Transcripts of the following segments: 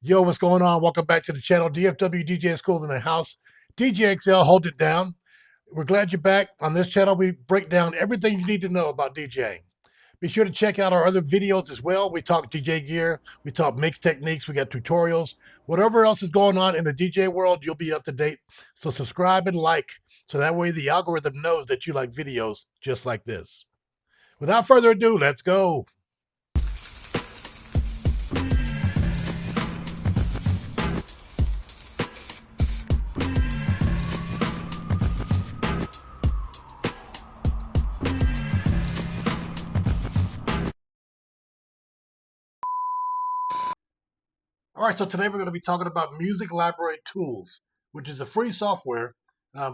Yo, what's going on? Welcome back to the channel. DFW DJ School in the house. DJ XL, hold it down. We're glad you're back. On this channel, we break down everything you need to know about DJing. Be sure to check out our other videos as well. We talk DJ gear, we talk mix techniques, we got tutorials. Whatever else is going on in the DJ world, you'll be up to date. So subscribe and like, so that way the algorithm knows that you like videos just like this. Without further ado, let's go. All right, so today we're going to be talking about Music Library Tools, which is a free software.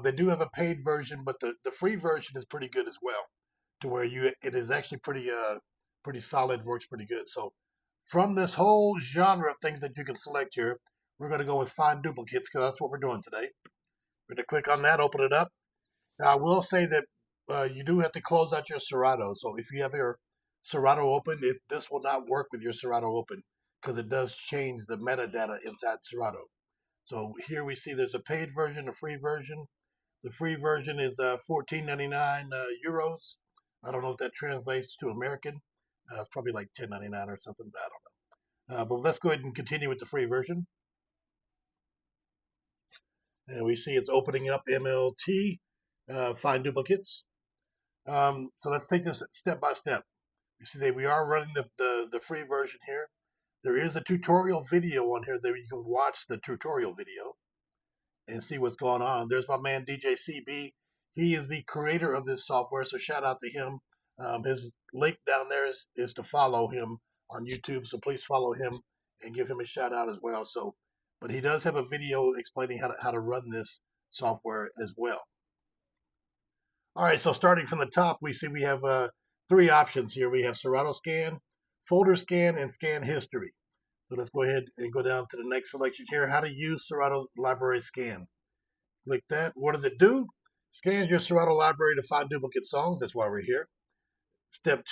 They do have a paid version, but the free version is pretty good as well, to where it is actually pretty solid, works pretty good. So from this whole genre of things that you can select here, we're going to go with find duplicates because that's what we're doing today. We're going to click on that, open it up. Now I will say that you do have to close out your Serato. So if you have your Serato open, this will not work with your Serato open, because it does change the metadata inside Serato. So here we see there's a paid version, a free version. The free version is 14.99 euros. I don't know if that translates to American. It's probably like 10.99 or something. I don't know. But let's go ahead and continue with the free version. And we see it's opening up MLT, find duplicates. So let's take this step by step. You see that we are running the free version here. There is a tutorial video on here that you can watch the tutorial video and see what's going on. There's my man DJ CB. He is the creator of this software, so shout out to him. His link down there is to follow him on YouTube, so please follow him and give him a shout out as well. But he does have a video explaining how to run this software as well. All right, so starting from the top, we see we have three options here. We have Serato Scan, Folder Scan, and Scan History. So let's go ahead and go down to the next selection here, how to use Serato Library Scan. Click that. What does it do? Scans your Serato library to find duplicate songs. That's why we're here. Step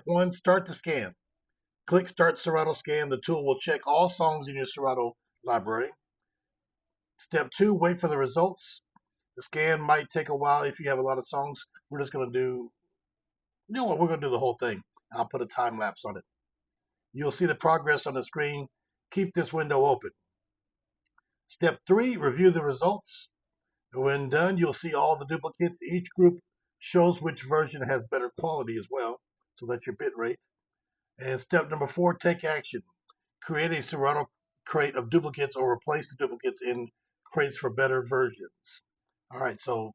one, start the scan. Click Start Serato Scan. The tool will check all songs in your Serato library. Step two, wait for the results. The scan might take a while if you have a lot of songs. We're just going to do, you know what, we're going to do the whole thing. I'll put a time lapse on it. You'll see the progress on the screen. Keep this window open. Step three, review the results. When done, you'll see all the duplicates. Each group shows which version has better quality as well. So that's your bit rate. And step number four, take action. Create a Serato crate of duplicates or replace the duplicates in crates for better versions. All right, so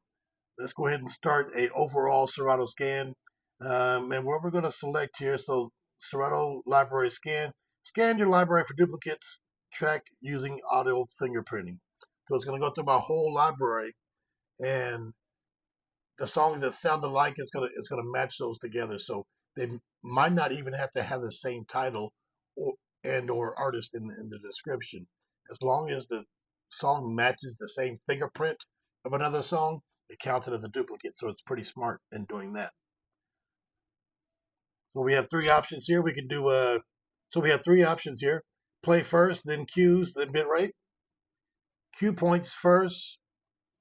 let's go ahead and start a overall Serato scan. And what we're going to select here, so Serato library scan. Scan your library for duplicates. Track using audio fingerprinting. So it's going to go through my whole library, and the songs that sound alike, it's going to match those together. So they might not even have to have the same title or artist in the description. As long as the song matches the same fingerprint of another song, it counts it as a duplicate. So it's pretty smart in doing that. So we have three options here. We can do we have three options here: play first, then cues, then bitrate. Cue points first,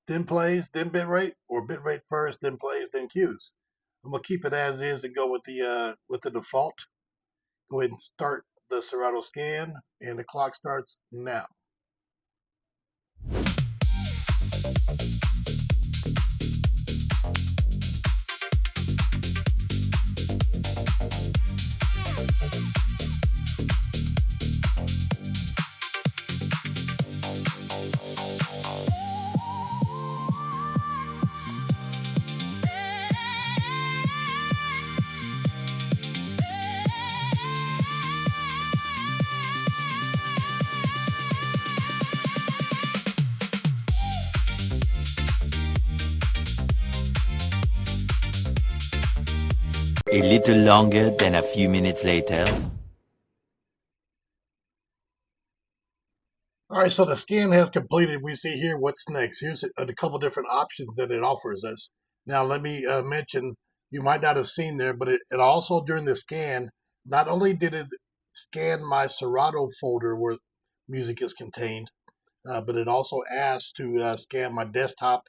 then plays, then bitrate, or bitrate first, then plays, then cues. I'm gonna keep it as is and go with the default. Go ahead and start the Serato scan, and the clock starts now. A little longer than a few minutes later. All right, so the scan has completed. We see here what's next. Here's a couple different options that it offers us. Now, let me mention, you might not have seen there, but it also, during the scan, not only did it scan my Serato folder where music is contained, but it also asks to scan my desktop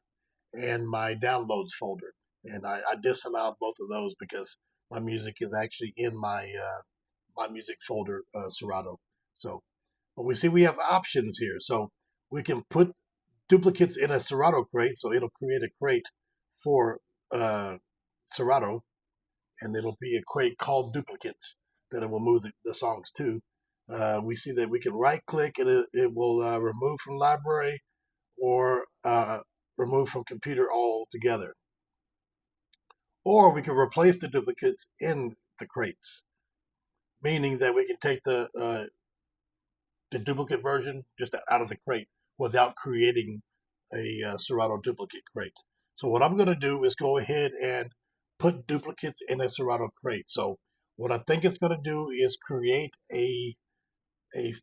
and my downloads folder. And I disallowed both of those because my music is actually in my music folder, Serato. So, but we see we have options here. So we can put duplicates in a Serato crate. So it'll create a crate for Serato, and it'll be a crate called duplicates that it will move the songs to. We see that we can right click and it will remove from library or remove from computer altogether. Or we can replace the duplicates in the crates, meaning that we can take the duplicate version just out of the crate without creating a Serato duplicate crate. So what I'm going to do is go ahead and put duplicates in a Serato crate. So what I think it's going to do is create a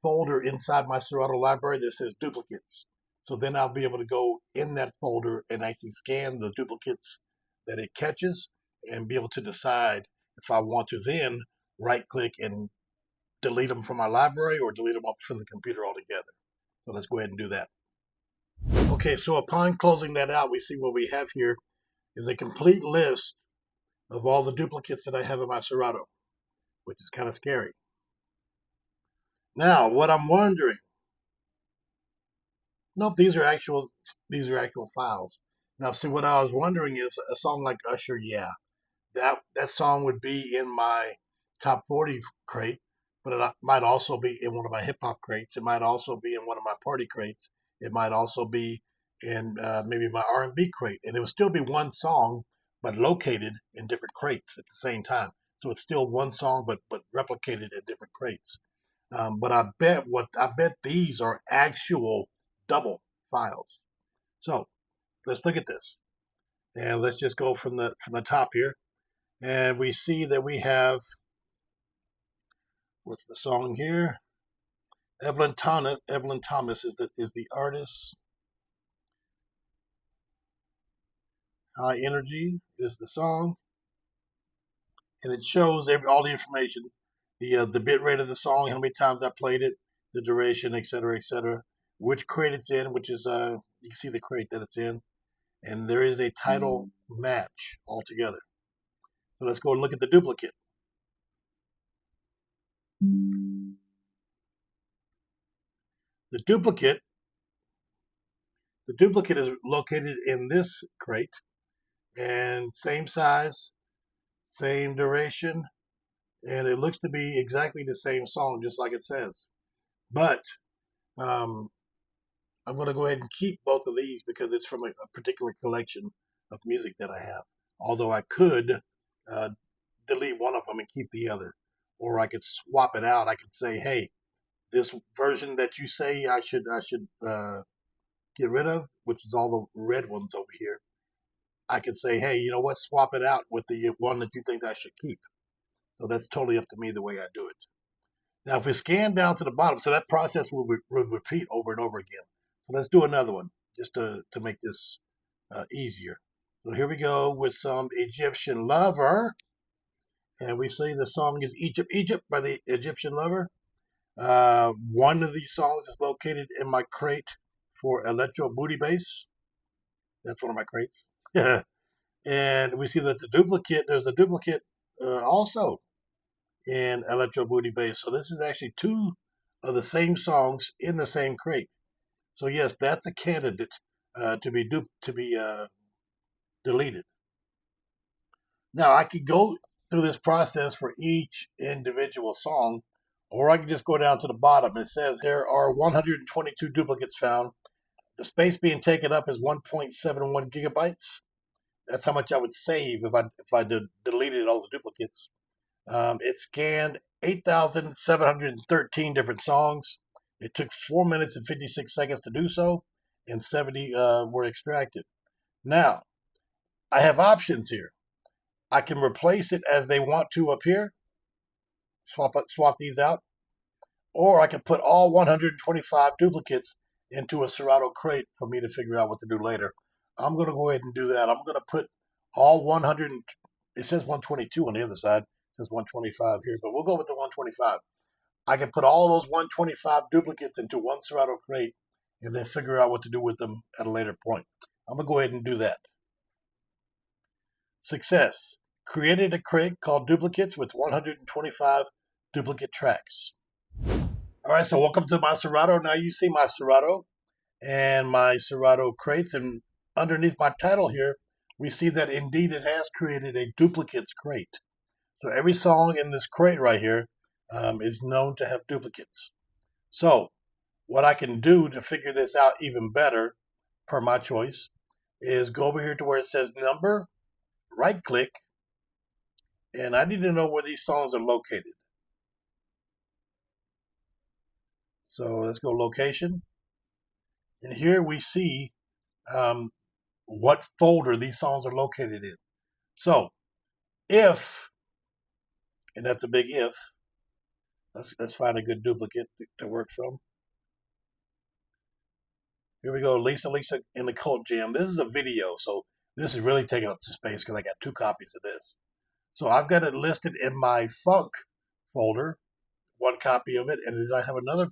folder inside my Serato library that says duplicates. So then I'll be able to go in that folder and actually scan the duplicates that it catches and be able to decide if I want to then right click and delete them from my library or delete them from the computer altogether. So let's go ahead and do that. Okay, so upon closing that out, we see what we have here is a complete list of all the duplicates that I have in my Serato, which is kind of scary. Now, what I'm wondering, nope, these are actual files. Now, see, what I was wondering is a song like Usher, yeah, that song would be in my top 40 crate, but it might also be in one of my hip hop crates. It might also be in one of my party crates. It might also be in maybe my R&B crate, and it would still be one song, but located in different crates at the same time. So it's still one song, but replicated in different crates. But I bet these are actual double files. So let's look at this, and let's just go from the top here, and we see that we have, what's the song here? Evelyn Thomas is the artist. High Energy is the song, and it shows all the information, the bit rate of the song, how many times I played it, the duration, etc., which crate it's in, which is you can see the crate that it's in, and there is a title match altogether. So let's go and look at the duplicate. The duplicate is located in this crate, and same size, same duration, and it looks to be exactly the same song, just like it says. But I'm going to go ahead and keep both of these because it's from a particular collection of music that I have. Although I could delete one of them and keep the other, or I could swap it out. I could say, hey, this version that you say I should get rid of, which is all the red ones over here, I could say, hey, you know what, swap it out with the one that you think I should keep. So that's totally up to me the way I do it. Now, if we scan down to the bottom, so that process will repeat over and over again. So let's do another one just to make this easier. So here we go with some Egyptian Lover. And we say the song is Egypt, Egypt by the Egyptian Lover. One of these songs is located in my crate for Electro Booty Bass. That's one of my crates. And we see that there's a duplicate also in Electro Booty Bass. So this is actually two of the same songs in the same crate. So yes, that's a candidate to be deleted. Now I could go through this process for each individual song, or I can just go down to the bottom. It says there are 122 duplicates found. The space being taken up is 1.71 gigabytes. That's how much I would save if I deleted all the duplicates. It scanned 8,713 different songs. It took 4 minutes and 56 seconds to do so, and 70 were extracted. Now, I have options here. I can replace it as they want to up here, swap these out, or I can put all 125 duplicates into a Serato crate for me to figure out what to do later. I'm going to go ahead and do that. I'm going to put all 100, it says 122 on the other side. It says 125 here, but we'll go with the 125. I can put all those 125 duplicates into one Serato crate and then figure out what to do with them at a later point. I'm going to go ahead and do that. Success. Created a crate called duplicates with 125 duplicate tracks. All right, so welcome to my Serato. Now you see my Serato and my Serato crates, and underneath my title here, we see that indeed it has created a duplicates crate. So every song in this crate right here is known to have duplicates. So what I can do to figure this out even better, per my choice, is go over here to where it says number, right click, and I need to know where these songs are located. So let's go location. And here we see what folder these songs are located in. So if, and that's a big if, let's find a good duplicate to work from. Here we go, Lisa in the Cult Jam. This is a video, so this is really taking up some space because I got 2 copies of this. So I've got it listed in my funk folder, 1 copy of it, and I have another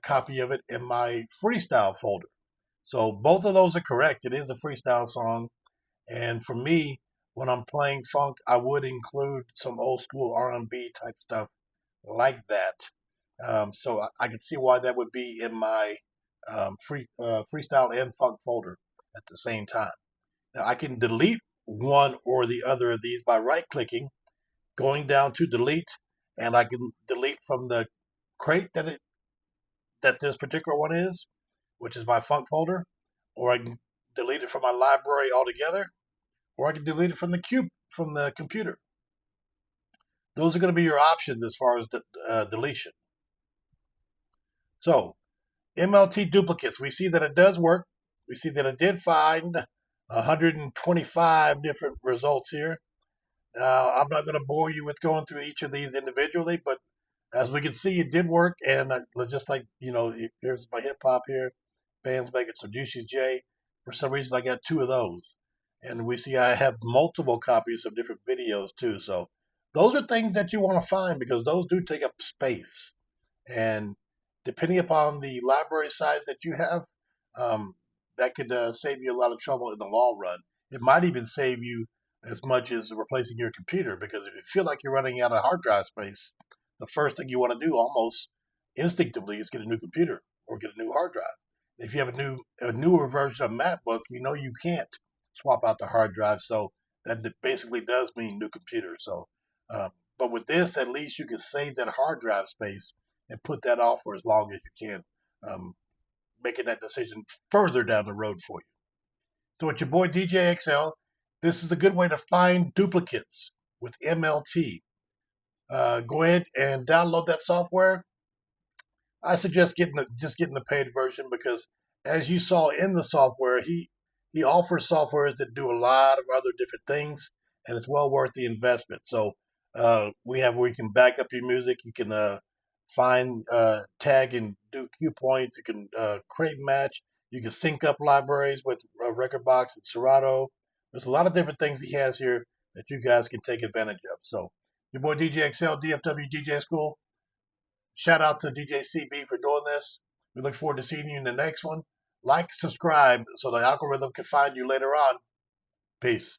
copy of it in my freestyle folder. So both of those are correct. It is a freestyle song. And for me, when I'm playing funk, I would include some old school R&B type stuff like that. So I can see why that would be in my freestyle and funk folder at the same time. Now I can delete one or the other of these by right-clicking, going down to delete, and I can delete from the crate that this particular one is, which is my funk folder, or I can delete it from my library altogether, or I can delete it from the computer. Those are going to be your options as far as the deletion. So MLT duplicates, we see that it does work. We see that it did find 125 different results here. I'm not going to bore you with going through each of these individually, but as we can see, it did work. And just like, here's my hip hop here, bands making some Juicy J. For some reason, I got 2 of those. And we see I have multiple copies of different videos too. So those are things that you want to find because those do take up space. And depending upon the library size that you have, that could save you a lot of trouble in the long run. It might even save you as much as replacing your computer, because if you feel like you're running out of hard drive space, the first thing you want to do almost instinctively is get a new computer or get a new hard drive. If you have a newer version of MacBook, you can't swap out the hard drive, so that basically does mean new computer. So, but with this, at least you can save that hard drive space and put that off for as long as you can, making that decision further down the road for you. So it's your boy DJ XL. This is a good way to find duplicates with MLT. Go ahead and download that software. I suggest getting the paid version because, as you saw in the software, he offers softwares that do a lot of other different things, and it's well worth the investment. So we have where you can back up your music. You can find, tag, and do cue points. You can create and match. You can sync up libraries with Rekordbox and Serato. There's a lot of different things he has here that you guys can take advantage of. So your boy DJ XL, DFW DJ School. Shout out to DJ CB for doing this. We look forward to seeing you in the next one. Like, subscribe so the algorithm can find you later on. Peace.